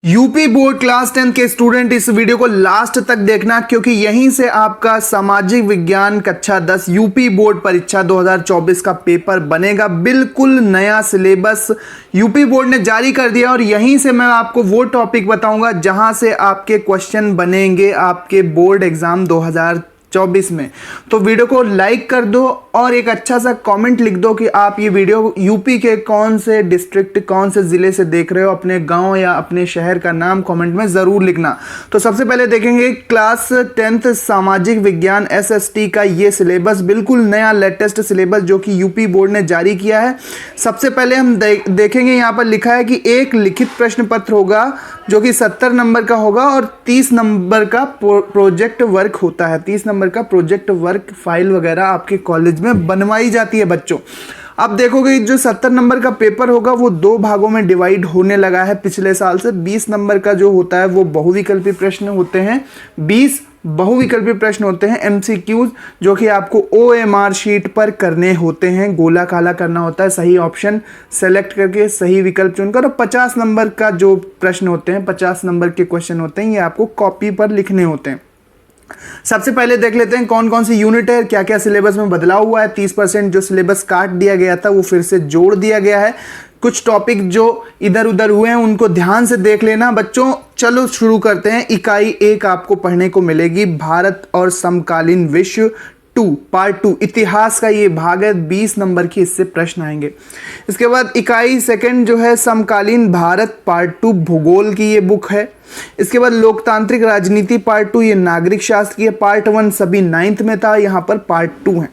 UP board class 10 के student इस video को लास्ट तक देखना, क्योंकि यहीं से आपका सामाजिक विज्ञान कक्षा 10 यूपी बोर्ड परीक्षा 2024 का पेपर बनेगा। बिल्कुल नया सिलेबस यूपी बोर्ड ने जारी कर दिया और यहीं से मैं आपको वो टॉपिक बताऊंगा जहां से आपके क्वेश्चन बनेंगे आपके बोर्ड एग्जाम 2024 में। तो वीडियो को लाइक कर दो और एक अच्छा सा कमेंट लिख दो कि आप ये वीडियो यूपी के कौन से डिस्ट्रिक्ट, कौन से ज़िले से देख रहे हो। अपने गांव या अपने शहर का नाम कमेंट में ज़रूर लिखना। तो सबसे पहले देखेंगे क्लास 10th सामाजिक विज्ञान एसएसटी का ये सिलेबस, बिल्कुल नया लेटेस्ट सिलेबस जो कि यूपी बोर्ड ने जारी किया है। सबसे पहले हम देखेंगे, यहाँ पर लिखा है कि एक लिखित प्रश्न पत्र होगा जो कि 70 नंबर का होगा और 30 नंबर का प्रोजेक्ट वर्क होता है। 30 नंबर का प्रोजेक्ट वर्क फाइल वगैरह आपके कॉलेज में बनवाई जाती है बच्चों। अब देखोगे जो 70 नंबर का पेपर होगा वो दो भागों में डिवाइड होने लगा है पिछले साल से। 20 नंबर का जो होता है वो बहुविकल्पी प्रश्न होते हैं, 20 बहुविकल्पी प्रश्न होते हैं एमसीक्यूज, जो कि आपको ओएमआर शीट पर करने होते हैं। गोला काला करना होता है, सही ऑप्शन सेलेक्ट करके सही विकल्प चुनकर। और 50 नंबर का जो प्रश्न होते हैं, 50 नंबर के क्वेश्चन होते हैं, ये आपको कॉपी पर लिखने होते हैं। सबसे पहले देख लेते हैं कौन कौन सी यूनिट है, क्या क्या सिलेबस में बदलाव हुआ है। 30% जो सिलेबस काट दिया गया था वो फिर से जोड़ दिया गया है। कुछ टॉपिक जो इधर उधर हुए हैं उनको ध्यान से देख लेना बच्चों। चलो शुरू करते हैं। इकाई 1 आपको पढ़ने को मिलेगी, भारत और समकालीन विश्व 2 पार्ट 2, इतिहास का ये भाग है। 20 नंबर की इससे प्रश्न आएंगे। इसके बाद इकाई 2 जो है समकालीन भारत पार्ट 2, भूगोल की ये बुक है। इसके बाद लोकतांत्रिक राजनीति पार्ट 2, ये नागरिक शास्त्र की है। पार्ट 1 सभी 9th में था, यहाँ पर पार्ट 2 है।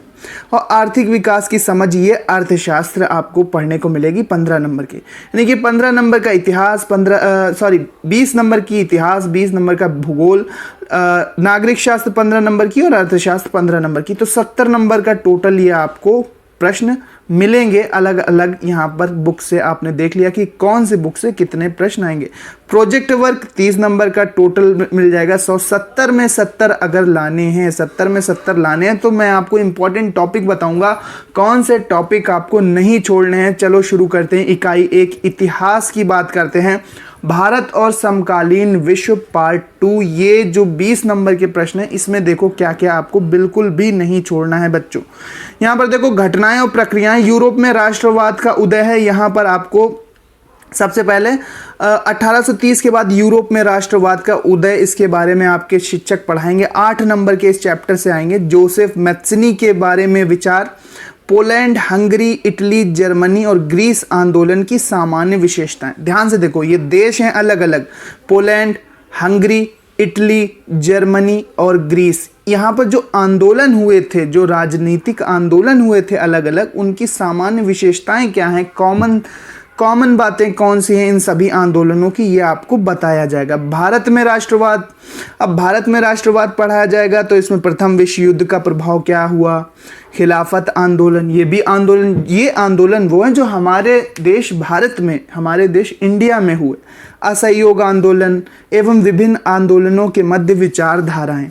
और आर्थिक विकास की समझ, ये अर्थशास्त्र आपको पढ़ने को मिलेगी 15 नंबर की। यानी कि 15 नंबर का इतिहास, 20 नंबर की इतिहास, 20 नंबर का भूगोल, नागरिक शास्त्र 15 नंबर की और अर्थशास्त्र 15 नंबर की। तो 70 नंबर का टोटल ये आपको प्रश्न मिलेंगे अलग अलग। यहाँ पर बुक से आपने देख लिया कि कौन से बुक से कितने प्रश्न आएंगे। प्रोजेक्ट वर्क 30 नंबर का टोटल मिल जाएगा। 170 में 70 अगर लाने हैं, 70 में 70 लाने हैं तो मैं आपको इंपॉर्टेंट टॉपिक बताऊंगा कौन से टॉपिक आपको नहीं छोड़ने हैं। चलो शुरू करते हैं। इकाई 1 इतिहास की बात करते हैं। भारत और समकालीन विश्व पार्ट 2, ये जो 20 नंबर के प्रश्न है इसमें देखो क्या क्या आपको बिल्कुल भी नहीं छोड़ना है बच्चों। यहाँ पर देखो घटनाएं और प्रक्रियाएं, यूरोप में राष्ट्रवाद का उदय है। यहाँ पर आपको सबसे पहले 1830 के बाद यूरोप में राष्ट्रवाद का उदय, इसके बारे में आपके शिक्षक पढ़ाएंगे। 8 नंबर के इस चैप्टर से आएंगे। जोसेफ मैत्सनी के बारे में विचार। पोलैंड, हंगरी, इटली, जर्मनी और ग्रीस आंदोलन की सामान्य विशेषताएं। ध्यान से देखो, ये देश हैं अलग अलग, पोलैंड, हंगरी, इटली, जर्मनी और ग्रीस। यहाँ पर जो आंदोलन हुए थे, जो राजनीतिक आंदोलन हुए थे अलग अलग, उनकी सामान्य विशेषताएं क्या हैं, कॉमन बातें कौन सी हैं इन सभी आंदोलनों की, ये आपको बताया जाएगा। भारत में राष्ट्रवाद, अब भारत में राष्ट्रवाद पढ़ाया जाएगा तो इसमें प्रथम विश्व युद्ध का प्रभाव क्या हुआ, खिलाफत आंदोलन, ये आंदोलन वो हैं जो हमारे देश भारत में, हमारे देश इंडिया में हुए। असहयोग आंदोलन एवं विभिन्न आंदोलनों के मध्य विचारधाराएं।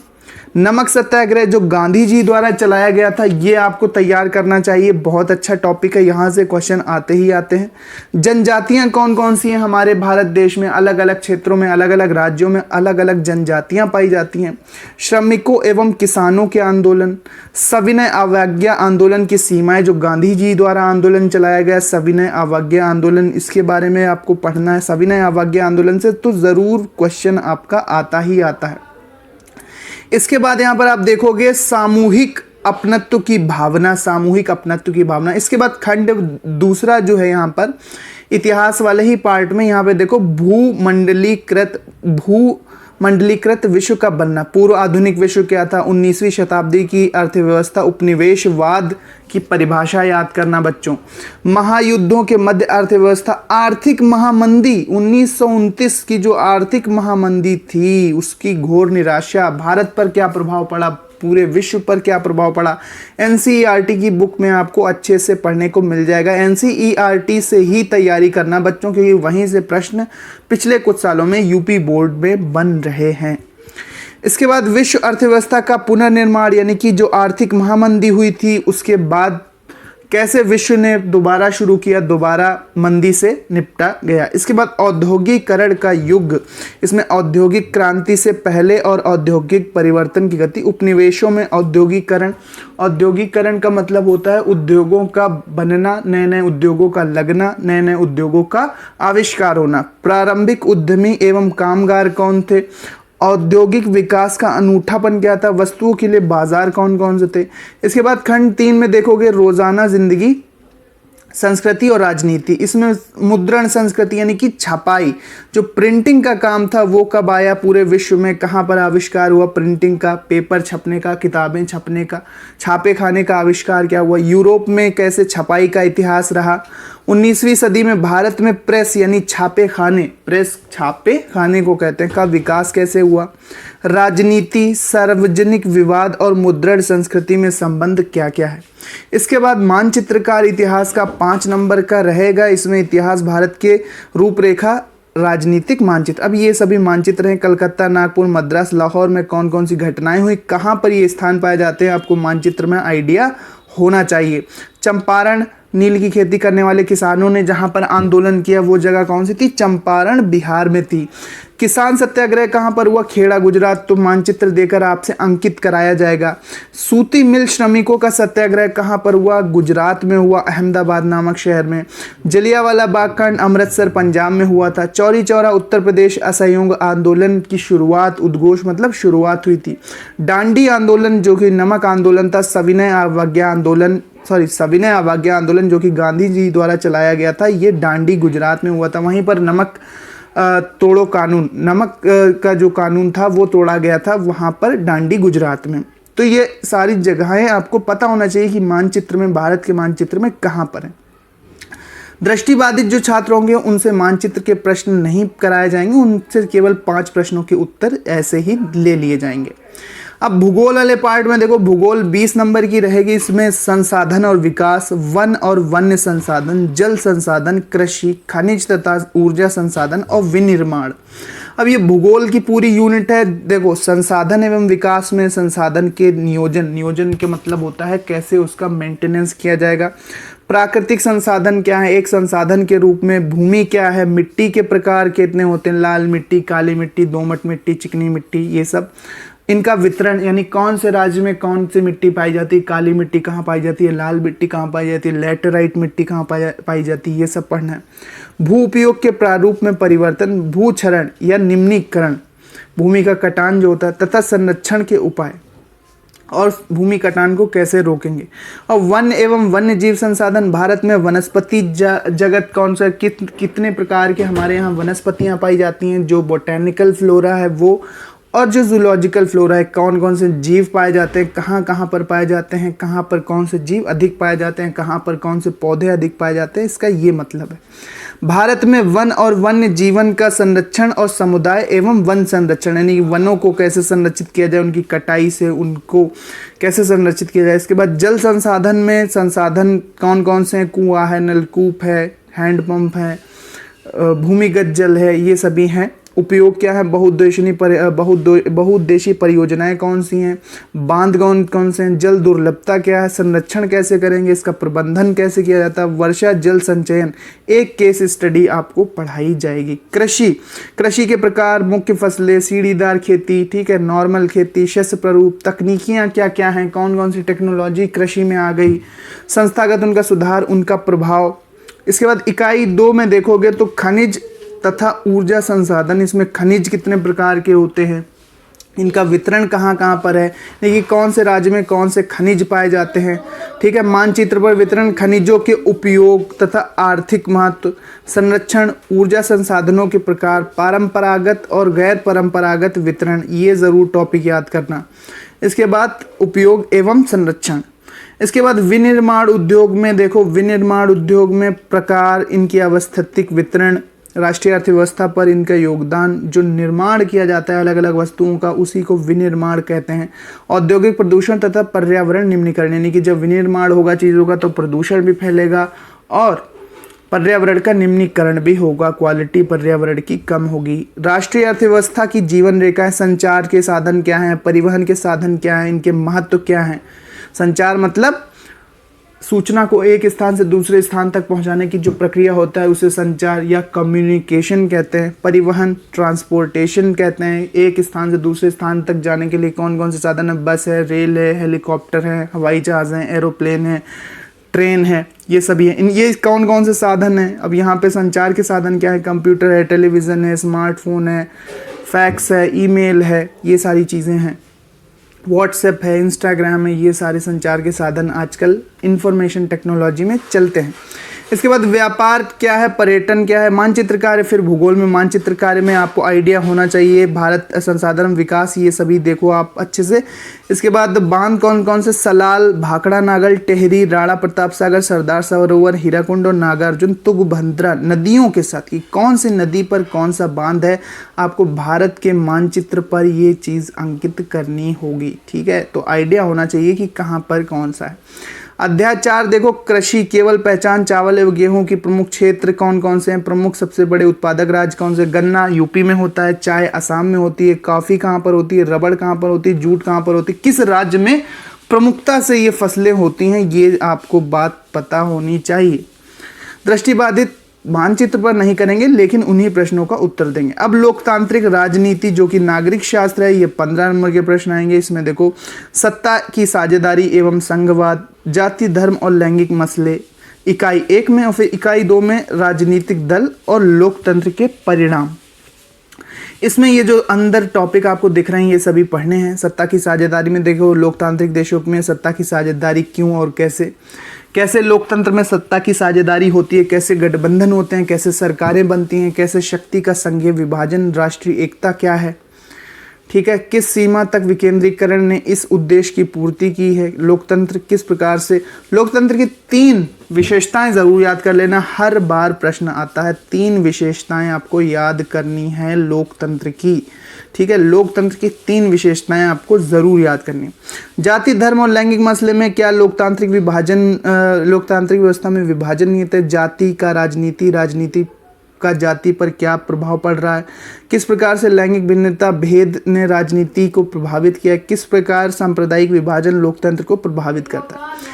नमक सत्याग्रह जो गांधी जी द्वारा चलाया गया था, ये आपको तैयार करना चाहिए। बहुत अच्छा टॉपिक है, यहाँ से क्वेश्चन आते ही आते हैं। जनजातियाँ कौन कौन सी हैं हमारे भारत देश में, अलग अलग क्षेत्रों में, अलग अलग राज्यों में अलग अलग जनजातियाँ पाई जाती हैं। श्रमिकों एवं किसानों के आंदोलन। सविनय अवज्ञा आंदोलन की सीमाएं, जो गांधी जी द्वारा आंदोलन चलाया गया सविनय अवज्ञा आंदोलन, इसके बारे में आपको पढ़ना है। सविनय अवज्ञा आंदोलन से तो ज़रूर क्वेश्चन आपका आता ही आता है। इसके बाद यहाँ पर आप देखोगे सामूहिक अपनत्व की भावना, सामूहिक अपनत्व की भावना। इसके बाद खंड दूसरा जो है यहाँ पर इतिहास वाले ही पार्ट में, यहाँ पे देखो भूमंडलीकृत विश्व का बनना। पूर्व आधुनिक विश्व क्या था, 19वीं शताब्दी की अर्थव्यवस्था, उपनिवेशवाद की परिभाषा याद करना बच्चों। महायुद्धों के मध्य अर्थव्यवस्था, आर्थिक महामंदी, 1929 की जो आर्थिक महामंदी थी उसकी घोर निराशा, भारत पर क्या प्रभाव पड़ा, पूरे विश्व पर क्या प्रभाव पड़ा। एनसीईआरटी की बुक में आपको अच्छे से पढ़ने को मिल जाएगा। एनसीईआरटी से ही तैयारी करना बच्चों, क्योंकि वहीं से प्रश्न पिछले कुछ सालों में यूपी बोर्ड में बन रहे हैं। इसके बाद विश्व अर्थव्यवस्था का पुनर्निर्माण, यानी कि जो आर्थिक महामंदी हुई थी उसके बाद कैसे विश्व ने दोबारा शुरू किया, दोबारा मंदी से निपटा गया। इसके बाद औद्योगिकरण का युग, इसमें औद्योगिक क्रांति से पहले और औद्योगिक परिवर्तन की गति। उपनिवेशों में औद्योगिकरण, औद्योगिकरण का मतलब होता है उद्योगों का बनना, नए नए उद्योगों का लगना, नए नए उद्योगों का आविष्कार होना। प्रारंभिक उद्यमी एवं कामगार कौन थे? औद्योगिक विकास का अनूठापन क्या था? वस्तुओं के लिए बाजार कौन कौन से थे? इसके बाद खंड 3 में देखोगे रोजाना जिंदगी, संस्कृति और राजनीति। इसमें मुद्रण संस्कृति यानी कि छपाई, जो प्रिंटिंग का काम था वो कब आया पूरे विश्व में, कहाँ पर आविष्कार हुआ प्रिंटिंग का, पेपर छपने का, किताबें छपने का, छापे खाने का आविष्कार क्या हुआ। यूरोप में कैसे छपाई का इतिहास रहा। 19वीं सदी में भारत में प्रेस यानी छापे खाने, प्रेस छापे खाने को कहते हैं, का विकास कैसे हुआ। राजनीति, सार्वजनिक विवाद और मुद्रण संस्कृति में संबंध क्या क्या है। इसके बाद मानचित्रकार इतिहास का 5 नंबर का रहेगा। इसमें इतिहास, भारत के रूपरेखा, राजनीतिक मानचित्र। अब ये सभी मानचित्र हैं। कलकत्ता, नागपुर, मद्रास, लाहौर में कौन कौन सी घटनाएं हुई, कहाँ पर ये स्थान पाए जाते हैं, आपको मानचित्र में आइडिया होना चाहिए। चंपारण, नील की खेती करने वाले किसानों ने जहां पर आंदोलन किया वो जगह कौन सी थी? चंपारण बिहार में थी। किसान सत्याग्रह कहां पर हुआ? खेड़ा गुजरात। तो मानचित्र देकर आपसे अंकित कराया जाएगा। सूती मिल श्रमिकों का सत्याग्रह कहां पर हुआ? गुजरात में हुआ, अहमदाबाद नामक शहर में। जलियांवाला बाग कांड अमृतसर पंजाब में हुआ था। चौरी चौरा उत्तर प्रदेश असहयोग आंदोलन की शुरुआत, उद्घोष मतलब शुरुआत हुई थी। दांडी आंदोलन जो कि नमक आंदोलन था, सविनय अवज्ञा आंदोलन जो कि गांधी जी द्वारा चलाया गया था, ये दांडी गुजरात में हुआ था। वहीं पर नमक तोड़ो कानून, नमक का जो कानून था वो तोड़ा गया था, वहाँ पर दांडी गुजरात में। तो ये सारी जगहें आपको पता होना चाहिए कि मानचित्र में, भारत के मानचित्र में कहाँ पर है। दृष्टिबाधित जो छात्र होंगे उनसे मानचित्र के प्रश्न नहीं कराए जाएंगे, उनसे केवल 5 प्रश्नों के उत्तर ऐसे ही ले लिए जाएंगे। अब भूगोल वाले पार्ट में देखो, भूगोल 20 नंबर की रहेगी। इसमें संसाधन और विकास, वन और वन्य संसाधन, जल संसाधन, कृषि, खनिज तथा ऊर्जा संसाधन और विनिर्माण। अब ये भूगोल की पूरी यूनिट है। देखो, संसाधन एवं विकास में संसाधन के नियोजन, नियोजन के मतलब होता है कैसे उसका मेंटेनेंस किया जाएगा। प्राकृतिक संसाधन क्या है? एक संसाधन के रूप में भूमि क्या है? मिट्टी के प्रकार कितने होते हैं? लाल मिट्टी, काली मिट्टी, दोमट मिट्टी, चिकनी मिट्टी, ये सब। इनका वितरण यानी कौन से राज्य में कौन सी मिट्टी पाई जाती है, काली मिट्टी कहाँ पाई जाती है, लाल मिट्टी कहाँ पाई जाती है, लैटेराइट मिट्टी कहाँ पाई जाती है, ये सब पढ़ना है। भू उपयोग के प्रारूप में परिवर्तन, भू क्षरण या निम्नीकरण, भूमि का कटान जो होता है, तथा संरक्षण के उपाय और भूमि कटान को कैसे रोकेंगे। और वन एवं वन्य जीव संसाधन, भारत में वनस्पति जगत कौन सा, कितने प्रकार के हमारे यहाँ वनस्पतियाँ पाई जाती हैं, जो बोटेनिकल फ्लोरा है वो, और जो जूलॉजिकल फ्लोरा है, कौन कौन से जीव पाए जाते हैं, कहाँ कहाँ पर पाए जाते हैं, कहाँ पर कौन से जीव अधिक पाए जाते हैं, कहाँ पर कौन से पौधे अधिक पाए जाते हैं, इसका ये मतलब है। भारत में वन और वन्य जीवन का संरक्षण और समुदाय एवं वन संरक्षण, यानी वनों को कैसे संरक्षित किया जाए, उनकी कटाई से उनको कैसे संरक्षित किया जाए। इसके बाद जल संसाधन में संसाधन कौन कौन से हैं? कुआं है, नलकूप है, हैंडपंप है, भूमिगत जल है, ये सभी हैं। उपयोग क्या है? बहुउद्देशीय परियोजनाएं कौन सी हैं, बांध कौन कौन से हैं, जल दुर्लभता क्या है, संरक्षण कैसे करेंगे, इसका प्रबंधन कैसे किया जाता है, वर्षा जल संचयन, एक केस स्टडी आपको पढ़ाई जाएगी। कृषि के प्रकार, मुख्य फसलें, सीढ़ीदार खेती, ठीक है, नॉर्मल खेती, शस्य प्ररूप, तकनीकियाँ क्या क्या हैं, कौन कौन सी टेक्नोलॉजी कृषि में आ गई, संस्थागत उनका सुधार, उनका प्रभाव। इसके बाद इकाई 2 में देखोगे तो खनिज तथा ऊर्जा संसाधन, इसमें खनिज कितने प्रकार के होते हैं, इनका वितरण कहाँ कहाँ पर है, देखिए कौन से राज्य में कौन से खनिज पाए जाते हैं, ठीक है। मानचित्र पर वितरण, खनिजों के उपयोग तथा आर्थिक महत्व, संरक्षण, ऊर्जा संसाधनों के प्रकार, परंपरागत और गैर परंपरागत वितरण, ये ज़रूर टॉपिक याद करना। इसके बाद उपयोग एवं संरक्षण। इसके बाद विनिर्माण उद्योग में देखो, विनिर्माण उद्योग में प्रकार, इनकी अवस्थितिक वितरण, राष्ट्रीय अर्थव्यवस्था पर इनका योगदान, जो निर्माण किया जाता है अलग अलग वस्तुओं का, उसी को विनिर्माण कहते हैं। औद्योगिक प्रदूषण तथा पर्यावरण निम्नीकरण, यानी कि जब विनिर्माण होगा चीज़ों का तो प्रदूषण भी फैलेगा और पर्यावरण का निम्नीकरण भी होगा, क्वालिटी पर्यावरण की कम होगी। राष्ट्रीय अर्थव्यवस्था की जीवन रेखा, संचार के साधन क्या हैं, परिवहन के साधन क्या हैं, इनके महत्व क्या हैं। संचार मतलब सूचना को एक स्थान से दूसरे स्थान तक पहुंचाने की जो प्रक्रिया होता है उसे संचार या कम्युनिकेशन कहते हैं। परिवहन ट्रांसपोर्टेशन कहते हैं। एक स्थान से दूसरे स्थान तक जाने के लिए कौन कौन से साधन है? बस है, रेल है, हेलीकॉप्टर है, हवाई जहाज़ है, एरोप्लेन है, ट्रेन है, ये सभी है। ये कौन कौन से साधन हैं? अब यहाँ पे संचार के साधन क्या है? कंप्यूटर है, टेलीविज़न है, स्मार्टफोन है, फैक्स है, ईमेल है, ये सारी चीज़ें हैं। व्हाट्सएप है, इंस्टाग्राम है, ये सारे संचार के साधन आजकल इंफॉर्मेशन टेक्नोलॉजी में चलते हैं। इसके बाद व्यापार क्या है, पर्यटन क्या है, मानचित्र कार्य, फिर भूगोल में मानचित्र कार्य में आपको आइडिया होना चाहिए। भारत संसाधन विकास, ये सभी देखो आप अच्छे से। इसके बाद बांध कौन कौन से? सलाल, भाखड़ा नागल, टेहरी, राणा प्रताप सागर, सरदार सरोवर, हीराकुंड और नागार्जुन तुंगभद्रा नदियों के साथ की कौन सी नदी पर कौन सा बांध है, आपको भारत के मानचित्र पर ये चीज़ अंकित करनी होगी। ठीक है, तो आइडिया होना चाहिए कि कहाँ पर कौन सा है। अध्याय 4 देखो, कृषि केवल पहचान। चावल एवं गेहूं की प्रमुख क्षेत्र कौन कौन से हैं? प्रमुख सबसे बड़े उत्पादक राज्य कौन से? गन्ना यूपी में होता है, चाय असम में होती है, कॉफ़ी कहाँ पर होती है, रबड़ कहाँ पर होती है, जूट कहाँ पर होती है, किस राज्य में प्रमुखता से ये फसलें होती हैं, ये आपको बात पता होनी चाहिए। दृष्टिबाधित मानचित्र पर नहीं करेंगे, लेकिन उन्हीं प्रश्नों का उत्तर देंगे। अब लोकतांत्रिक राजनीति जो कि नागरिक शास्त्र है, ये 15 नंबर के प्रश्न आएंगे। इसमें देखो, सत्ता की साझेदारी एवं संघवाद, जाति धर्म और लैंगिक मसले, इकाई 1 में, और फिर इकाई 2 में राजनीतिक दल और लोकतंत्र के परिणाम। इसमें ये जो अंदर टॉपिक आपको दिख रहे हैं ये सभी पढ़ने हैं। सत्ता की साझेदारी में देखो, लोकतांत्रिक देशों में सत्ता की साझेदारी क्यों और कैसे, कैसे लोकतंत्र में सत्ता की साझेदारी होती है, कैसे गठबंधन होते हैं, कैसे सरकारें बनती हैं, कैसे शक्ति का संघीय विभाजन, राष्ट्रीय एकता क्या है, ठीक है, किस सीमा तक विकेंद्रीकरण ने इस उद्देश्य की पूर्ति की है, लोकतंत्र किस प्रकार से, लोकतंत्र की 3 विशेषताएं जरूर याद कर लेना, हर बार प्रश्न आता है। 3 विशेषताएं आपको याद करनी है लोकतंत्र की। ठीक है, लोकतंत्र की 3 विशेषताएं आपको जरूर याद करनी। जाति धर्म और लैंगिक मसले में क्या लोकतांत्रिक व्यवस्था में विभाजन नियत है? जाति का राजनीति का जाति पर क्या प्रभाव पड़ रहा है, किस प्रकार से लैंगिक भिन्नता भेद ने राजनीति को प्रभावित किया, किस प्रकार सांप्रदायिक विभाजन लोकतंत्र को प्रभावित करता है।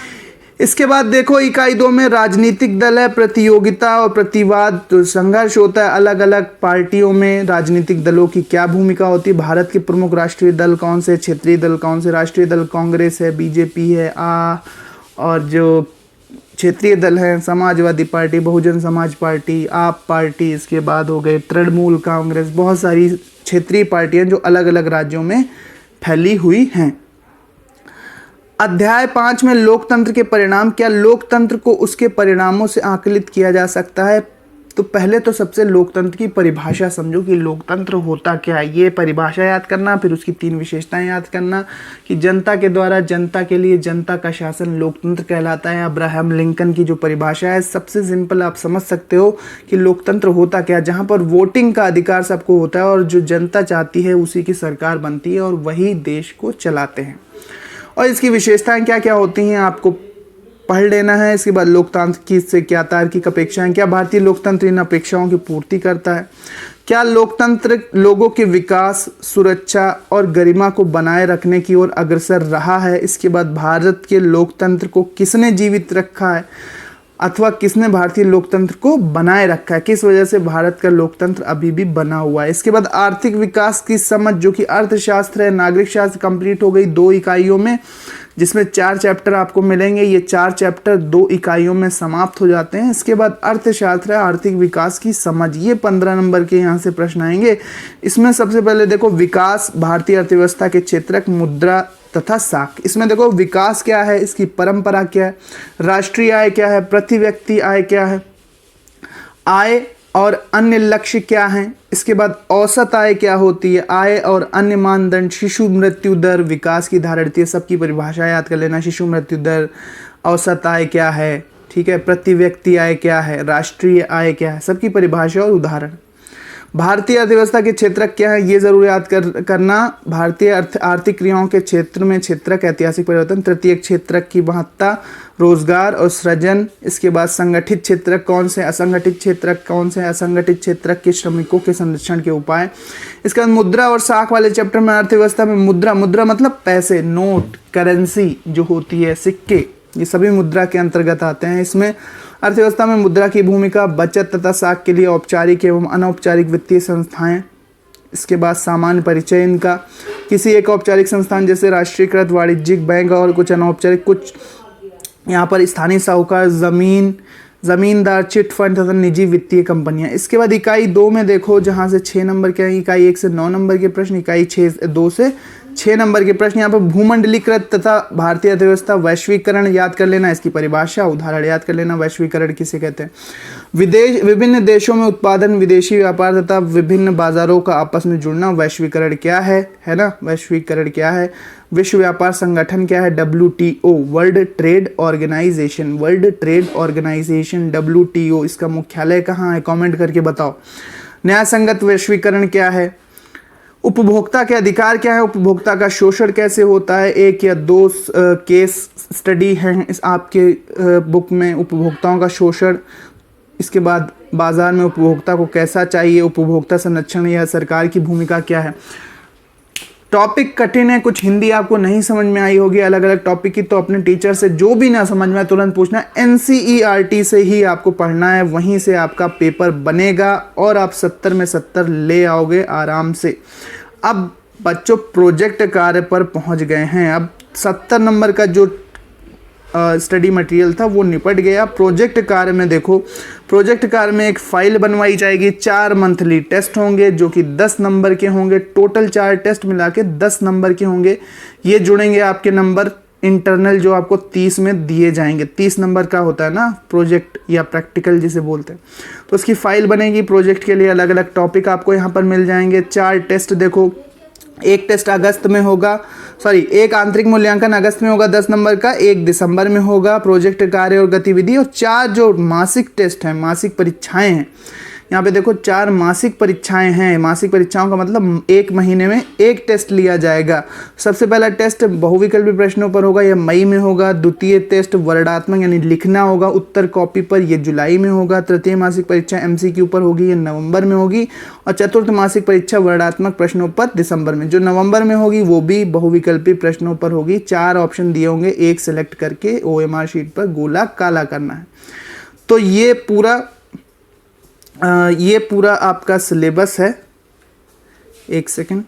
इसके बाद देखो, इकाई 2 में राजनीतिक दल है, प्रतियोगिता और प्रतिवाद, तो संघर्ष होता है अलग अलग पार्टियों में, राजनीतिक दलों की क्या भूमिका होती है, भारत के प्रमुख राष्ट्रीय दल कौन से, क्षेत्रीय दल कौन से, राष्ट्रीय दल कांग्रेस है, बीजेपी है, और जो क्षेत्रीय दल हैं समाजवादी पार्टी, बहुजन समाज पार्टी, आप पार्टी, इसके बाद हो गए तृणमूल कांग्रेस, बहुत सारी क्षेत्रीय पार्टियां जो अलग अलग राज्यों में फैली हुई हैं। अध्याय 5 में लोकतंत्र के परिणाम, क्या लोकतंत्र को उसके परिणामों से आकलित किया जा सकता है? तो पहले तो सबसे लोकतंत्र की परिभाषा समझो कि लोकतंत्र होता क्या है, ये परिभाषा याद करना, फिर उसकी 3 विशेषताएं याद करना कि जनता के द्वारा जनता के लिए जनता का शासन लोकतंत्र कहलाता है। अब्राहम लिंकन की जो परिभाषा है, सबसे सिंपल आप समझ सकते हो कि लोकतंत्र होता क्या, जहाँ पर वोटिंग का अधिकार सबको होता है और जो जनता चाहती है उसी की सरकार बनती है और वही देश को चलाते हैं। और इसकी विशेषताएं क्या क्या होती हैं आपको पढ़ लेना है। इसके बाद लोकतंत्र की से क्या तार्किक अपेक्षाएं, क्या भारतीय लोकतंत्र इन अपेक्षाओं की पूर्ति करता है, क्या लोकतंत्र लोगों के विकास, सुरक्षा और गरिमा को बनाए रखने की ओर अग्रसर रहा है। इसके बाद भारत के लोकतंत्र को किसने जीवित रखा है अथवा किसने भारतीय लोकतंत्र को बनाए रखा है, किस वजह से भारत का लोकतंत्र अभी भी बना हुआ है। इसके बाद आर्थिक विकास की समझ जो कि अर्थशास्त्र है, नागरिक शास्त्र कंप्लीट हो गई 2 इकाइयों में, जिसमें 4 चैप्टर आपको मिलेंगे। ये 4 चैप्टर 2 इकाइयों में समाप्त हो जाते हैं। इसके बाद अर्थशास्त्र है, आर्थिक विकास की समझ, ये 15 नंबर के यहाँ से प्रश्न आएंगे। इसमें सबसे पहले देखो विकास, भारतीय अर्थव्यवस्था के क्षेत्रक, मुद्रा तथा साख। इसमें देखो विकास क्या है, इसकी परंपरा क्या है, राष्ट्रीय आय क्या है, प्रति व्यक्ति आय क्या है, आय और अन्य लक्ष्य क्या हैं। इसके बाद औसत आय क्या होती है, आय और अन्य मानदंड, शिशु मृत्यु दर, विकास की धारणा, सबकी परिभाषा याद कर लेना। शिशु मृत्यु दर, औसत आय क्या है, ठीक है, प्रति व्यक्ति आय क्या है, राष्ट्रीय आय क्या है, सबकी परिभाषा और उदाहरण। भारतीय अर्थव्यवस्था के क्षेत्रक क्या है, ये जरूर याद करना। भारतीय आर्थिक क्रियाओं के क्षेत्र में क्षेत्रक, ऐतिहासिक परिवर्तन, तृतीय क्षेत्रक की महत्ता, रोजगार और सृजन। इसके बाद संगठित क्षेत्रक कौन से, असंगठित क्षेत्रक कौन से, असंगठित क्षेत्रक के श्रमिकों के संरक्षण के उपाय। इसके बाद मुद्रा और साख वाले चैप्टर में अर्थव्यवस्था में मुद्रा मतलब पैसे, नोट, करेंसी जो होती है, सिक्के, ये सभी मुद्रा के अंतर्गत आते हैं। इसमें अर्थव्यवस्था में मुद्रा की भूमिका, बचत तथा साख के लिए औपचारिक एवं अनौपचारिक वित्तीय संस्थाएं। इसके बाद सामान्य परिचय इनका, किसी एक औपचारिक संस्थान जैसे राष्ट्रीयकृत वाणिज्यिक बैंक और कुछ अनौपचारिक, कुछ यहाँ पर स्थानीय साहूकार, ज़मींदार, चिट फंड तथा निजी वित्तीय कंपनियां। इसके बाद इकाई 2 में देखो, जहाँ से 6 नंबर के हैं, इकाई 1 से 9 नंबर के प्रश्न, इकाई 2 से 6 नंबर के प्रश्न। यहाँ पर भूमंडलीकृत तथा भारतीय अर्थव्यवस्था, वैश्वीकरण याद कर लेना, इसकी परिभाषा, उदाहरण याद कर लेना, वैश्वीकरण किसे कहते हैं। विभिन्न देशों में उत्पादन, विदेशी व्यापार तथा विभिन्न बाजारों का आपस में जुड़ना, वैश्वीकरण क्या है ना, वैश्वीकरण क्या है। विश्व व्यापार संगठन क्या है, WTO, world trade organisation, world trade organisation WTO। इसका मुख्यालय कहाँ है, कमेंट करके बताओ। न्यायसंगत वैश्वीकरण क्या है। उपभोक्ता के अधिकार क्या है, उपभोक्ता का शोषण कैसे होता है। 1 या 2 केस स्टडी हैं इस आपके बुक में, उपभोक्ताओं का शोषण। इसके बाद बाजार में उपभोक्ता को कैसा चाहिए, उपभोक्ता संरक्षण या सरकार की भूमिका क्या है। टॉपिक कठिन है, कुछ हिंदी आपको नहीं समझ में आई होगी अलग अलग टॉपिक की, तो अपने टीचर से जो भी ना समझ में आए तुरंत पूछना। NCERT से ही आपको पढ़ना है, वहीं से आपका पेपर बनेगा और आप 70 में 70 ले आओगे आराम से। अब बच्चों प्रोजेक्ट कार्य पर पहुंच गए हैं। अब 70 नंबर का जो स्टडी मटेरियल था वो निपट गया। प्रोजेक्ट कार्य में देखो, प्रोजेक्ट कार्य में एक फाइल बनवाई जाएगी, 4 मंथली टेस्ट होंगे जो कि 10 नंबर के होंगे। टोटल 4 टेस्ट मिला के 10 नंबर के होंगे। ये जुड़ेंगे आपके नंबर इंटरनल जो आपको 30 में दिए जाएंगे। 30 नंबर का होता है ना प्रोजेक्ट या प्रैक्टिकल जिसे बोलते हैं। तो उसकी फाइल बनेगी। प्रोजेक्ट के लिए अलग अलग टॉपिक आपको यहाँ पर मिल जाएंगे। 4 टेस्ट देखो, एक टेस्ट अगस्त में होगा, एक आंतरिक मूल्यांकन अगस्त में होगा 10 नंबर का, 1 दिसंबर में होगा प्रोजेक्ट कार्य और गतिविधि, और 4 जो मासिक टेस्ट हैं, मासिक परीक्षाएं हैं। यहाँ पे देखो 4 मासिक परीक्षाएं हैं। मासिक परीक्षाओं का मतलब 1 महीने में 1 टेस्ट लिया जाएगा। सबसे पहला टेस्ट बहुविकल्पी प्रश्नों पर होगा, यह मई में होगा। द्वितीय टेस्ट वर्णात्मक यानी लिखना होगा उत्तर कॉपी पर, यह जुलाई में होगा। तृतीय मासिक परीक्षा MCQ पर होगी, यह नवंबर में होगी। और चतुर्थ मासिक परीक्षा वर्णात्मक प्रश्नों पर दिसंबर में। जो नवंबर में होगी वो भी बहुविकल्पी प्रश्नों पर होगी। 4 ऑप्शन दिए होंगे, एक सेलेक्ट करके OMR शीट पर गोला काला करना है। तो ये पूरा आपका सिलेबस है। एक सेकेंड,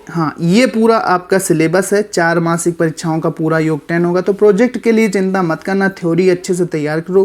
हाँ, ये पूरा आपका सिलेबस है। 4 मासिक परीक्षाओं का पूरा योग 10 होगा। तो प्रोजेक्ट के लिए चिंता मत करना, थ्योरी अच्छे से तैयार करो।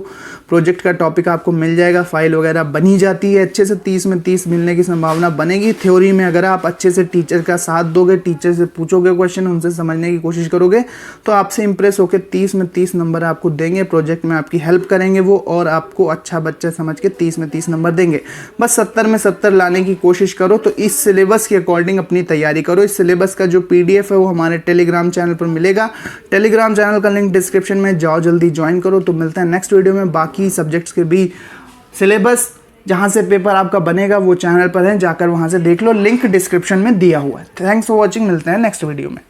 प्रोजेक्ट का टॉपिक आपको मिल जाएगा, फाइल वगैरह बनी जाती है अच्छे से। 30 में 30 मिलने की संभावना बनेगी। थ्योरी में अगर आप अच्छे से टीचर का साथ दोगे, टीचर से पूछोगे क्वेश्चन, उनसे समझने की कोशिश करोगे, तो आपसे इंप्रेस होकर 30 में 30 नंबर आपको देंगे। प्रोजेक्ट में आपकी हेल्प करेंगे वो, और आपको अच्छा बच्चा समझ के 30 में 30 नंबर देंगे। बस 70 में 70 लाने की कोशिश करो। तो इस सिलेबस के अकॉर्डिंग अपनी तैयारी करो। इस सिलेबस का जो PDF है वो हमारे टेलीग्राम चैनल पर मिलेगा। टेलीग्राम चैनल का लिंक डिस्क्रिप्शन में, जाओ जल्दी ज्वाइन करो। तो मिलता है नेक्स्ट वीडियो में। बाकी सब्जेक्ट्स के भी सिलेबस जहां से पेपर आपका बनेगा वो चैनल पर है, जाकर वहां से देख लो, लिंक डिस्क्रिप्शन में दिया हुआ है। थैंक्स फॉर वॉचिंग, मिलते हैं नेक्स्ट वीडियो में।